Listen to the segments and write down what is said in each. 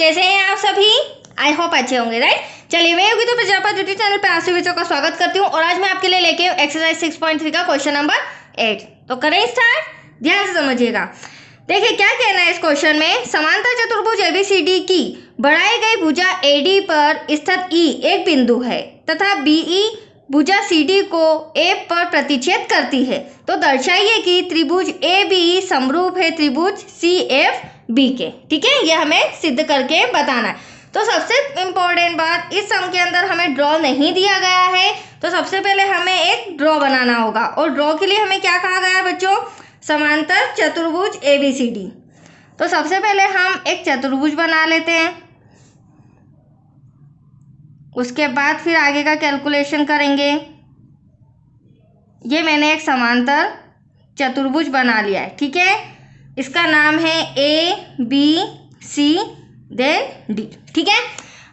कैसे हैं आप सभी? आई होप अच्छे होंगे, राइट। चलिए, मैं योगिता प्रजापति यूट्यूब चैनल पे आप सभी बच्चों का स्वागत करती हूँ और आज मैं आपके लिए लेके एक्सरसाइज 6.3 का क्वेश्चन नंबर 8। तो करें स्टार्ट, ध्यान से समझिएगा। देखिए क्या कहना है इस क्वेश्चन में। समांतर चतुर्भुज एबीसीडी की बढ़ाई गई भुजा एडी पर स्थित ई एक बिंदु है तथा बीई भुजा सीडी को ए पर प्रतिच्छेद करती है, तो दर्शाइए कि त्रिभुज ए बी समरूप है त्रिभुज सी एफ बी के। ठीक है, ये हमें सिद्ध करके बताना है। तो सबसे इम्पोर्टेंट बात, इस सम के अंदर हमें ड्रॉ नहीं दिया गया है, तो सबसे पहले हमें एक ड्रॉ बनाना होगा। और ड्रॉ के लिए हमें क्या कहा गया है बच्चों? समांतर चतुर्भुज एबीसीडी। तो सबसे पहले हम एक चतुर्भुज बना लेते हैं, उसके बाद फिर आगे का कैलकुलेशन करेंगे। ये मैंने एक समांतर चतुर्भुज बना लिया है, ठीक है। इसका नाम है A B C then D, ठीक है।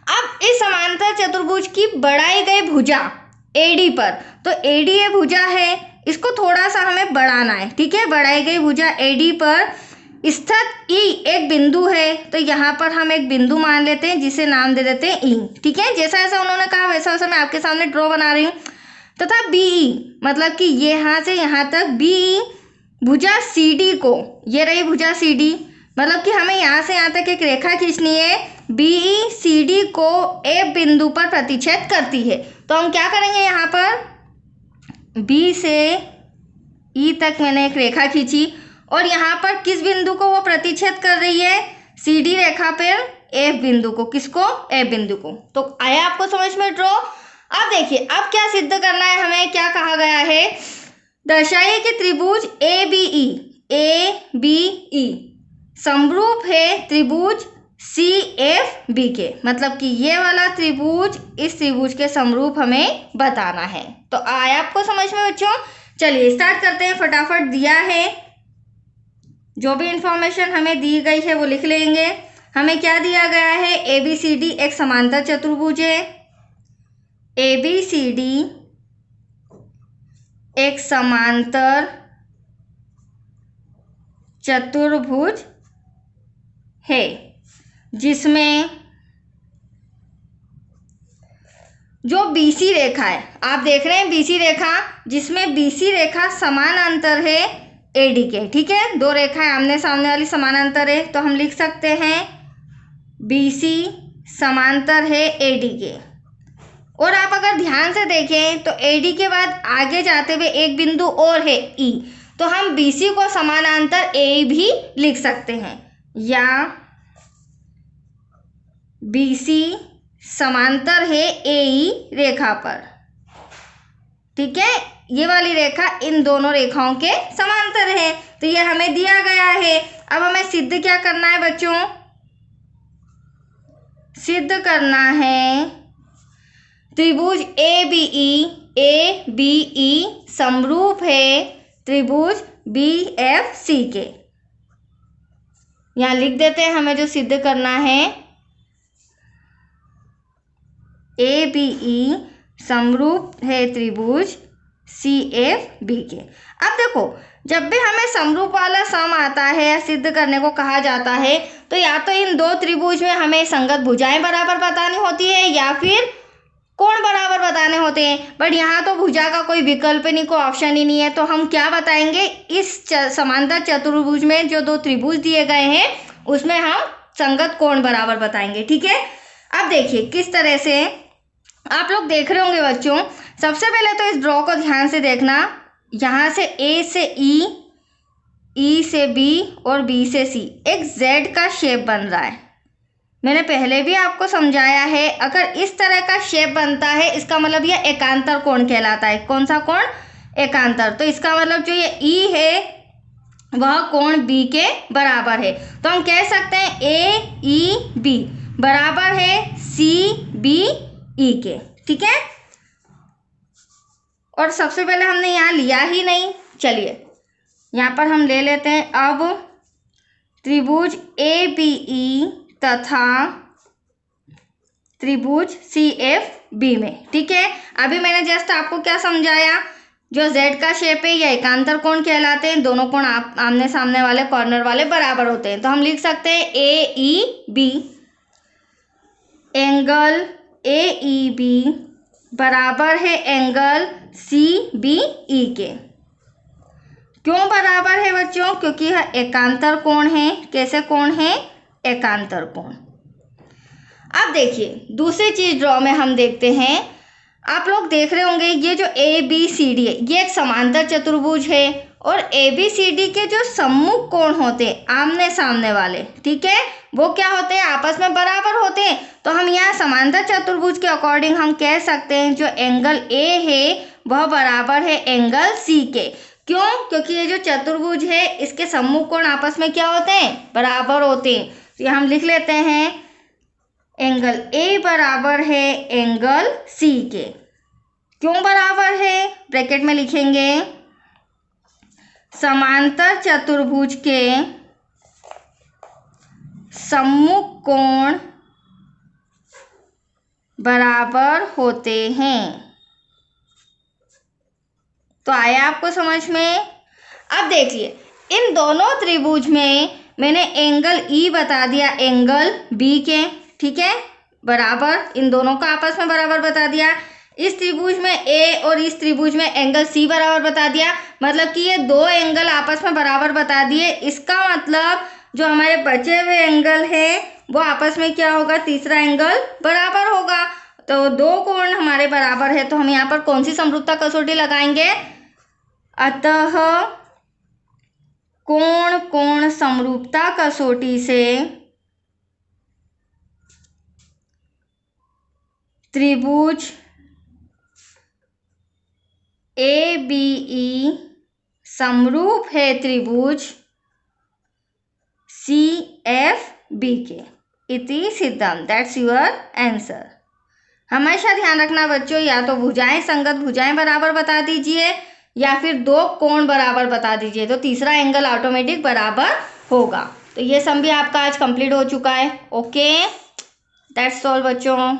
अब इस समांतर चतुर्भुज की बढ़ाई गई भुजा एडी पर, तो एडी ये भुजा है, इसको थोड़ा सा हमें बढ़ाना है, ठीक है। बढ़ाई गई भुजा एडी पर स्थित ई एक बिंदु है, तो यहाँ पर हम एक बिंदु मान लेते हैं जिसे नाम दे देते हैं ई, ठीक है। जैसा जैसा उन्होंने कहा वैसा वैसा मैं आपके सामने ड्रॉ बना रही हूँ। तथा बीई मतलब कि ये यहाँ से यहाँ तक बीई भुजा सीडी को, ये रही भुजा सीडी, मतलब कि हमें यहाँ से यहाँ तक एक रेखा खींचनी है। बीई सीडी को ए बिंदु पर प्रतिच्छेद करती है, तो हम क्या करेंगे, यहाँ पर बी से ई तक मैंने एक रेखा खींची और यहाँ पर किस बिंदु को वो प्रतिच्छेद कर रही है? सीडी रेखा पर एफ बिंदु को। किसको? एफ बिंदु को। तो आया आपको समझ में ड्रॉ? अब देखिए, अब क्या सिद्ध करना है हमें। क्या कहा गया है? दर्शाइए कि त्रिभुज ए बी ई समरूप है त्रिभुज सी एफ बी के, मतलब कि ये वाला त्रिभुज इस त्रिभुज के समरूप हमें बताना है। तो आया आपको समझ में बच्चों? चलिए स्टार्ट करते हैं। फटाफट दिया है, जो भी इंफॉर्मेशन हमें दी गई है वो लिख लेंगे। हमें क्या दिया गया है? ए बी सी डी एक समांतर चतुर्भुज है। ए बी सी डी एक समांतर चतुर्भुज है जिसमें जो बीसी रेखा है, आप देख रहे हैं बीसी रेखा, जिसमें बीसी रेखा समानांतर है एडी के, ठीक है। दो रेखाएं आमने सामने वाली समानांतर है, तो हम लिख सकते हैं बीसी समांतर है एडी के। और आप अगर ध्यान से देखें तो एडी के बाद आगे जाते हुए एक बिंदु और है ई, तो हम बीसी को समानांतर ए भी लिख सकते हैं, या बीसी समांतर है एई रेखा पर, ठीक है। ये वाली रेखा इन दोनों रेखाओं के समांतर है, तो ये हमें दिया गया है। अब हमें सिद्ध क्या करना है बच्चों? सिद्ध करना है त्रिभुज ए बी ई समरूप है त्रिभुज बी एफ सी के। यहाँ लिख देते हैं हमें जो सिद्ध करना है, ए बी ई समरूप है त्रिभुज सी एफ बी के। अब देखो, जब भी हमें समरूप वाला सम आता है या सिद्ध करने को कहा जाता है, तो या तो इन दो त्रिभुज में हमें संगत भुजाएं बराबर बतानी होती है या फिर कोण बराबर बताने होते हैं। बट यहाँ तो भुजा का कोई विकल्प नहीं, कोई ऑप्शन ही नहीं है, तो हम क्या बताएंगे? इस समांतर चतुर्भुज में जो दो त्रिभुज दिए गए हैं उसमें हम संगत कोण बराबर बताएंगे, ठीक है। अब देखिए किस तरह से आप लोग देख रहे होंगे बच्चों। सबसे पहले तो इस ड्रॉ को ध्यान से देखना। यहाँ से ए से ई से बी और बी से सी एक जेड का शेप बन रहा है। मैंने पहले भी आपको समझाया है, अगर इस तरह का शेप बनता है इसका मतलब यह एकांतर कोण कहलाता है। कौन सा कोण? एकांतर। तो इसका मतलब जो ये ई है वह कोण बी के बराबर है, तो हम कह सकते हैं ए ई बी बराबर है सी बी ई के, ठीक है। और सबसे पहले हमने यहाँ लिया ही नहीं, चलिए यहाँ पर हम ले लेते हैं। अब त्रिभुज ए बी ई तथा त्रिभुज सी एफ बी में, ठीक है। अभी मैंने जस्ट आपको क्या समझाया, जो जेड का शेप है या एकांतर कोण कहलाते हैं। दोनों कोण आमने सामने वाले कॉर्नर वाले बराबर होते हैं, तो हम लिख सकते हैं A E B angle A E B बराबर है एंगल सी बी ई के। क्यों बराबर है बच्चों? क्योंकि यह एकांतर कोण है। कैसे कोण है? एकांतर कोण। अब देखिए दूसरी चीज ड्रॉ में हम देखते हैं। आप लोग देख रहे होंगे ये जो ए बी सी डी है ये एक समांतर चतुर्भुज है और ए बी सी डी के जो सम्मुख कोण होते हैं आमने सामने वाले, ठीक है, वो क्या होते हैं? आपस में बराबर होते हैं। तो हम यहाँ समांतर चतुर्भुज के अकॉर्डिंग हम कह सकते हैं जो एंगल ए है वह बराबर है एंगल सी के। क्यों? क्योंकि ये जो चतुर्भुज है इसके सम्मुख कोण आपस में क्या होते हैं? बराबर होते हैं। तो यहाँ हम लिख लेते हैं एंगल ए बराबर है एंगल सी के। क्यों बराबर है? ब्रैकेट में लिखेंगे समांतर चतुर्भुज के सम्मुख कोण बराबर होते हैं। तो आया आपको समझ में? अब देखिए इन दोनों त्रिभुज में मैंने एंगल ई बता दिया एंगल बी के, ठीक है, बराबर, इन दोनों का आपस में बराबर बता दिया। इस त्रिभुज में ए और इस त्रिभुज में एंगल सी बराबर बता दिया। मतलब कि ये दो एंगल आपस में बराबर बता दिए। इसका मतलब जो हमारे बचे हुए एंगल है वो आपस में क्या होगा? तीसरा एंगल बराबर होगा। तो दो कोण हमारे बराबर है तो हम यहाँ पर कौन सी समरूपता कसौटी लगाएंगे? अतः कोण कोण समरूपता कसौटी से त्रिभुज ए बी ई समरूप है त्रिभुज सी एफ बी के इति सिद्धम। That's your answer. हमेशा ध्यान रखना बच्चों, या तो भुजाएं संगत भुजाएं बराबर बता दीजिए या फिर दो कोण बराबर बता दीजिए तो तीसरा एंगल ऑटोमेटिक बराबर होगा। तो ये सम भी आपका आज कंप्लीट हो चुका है। ओके, दैट्स ऑल बच्चों।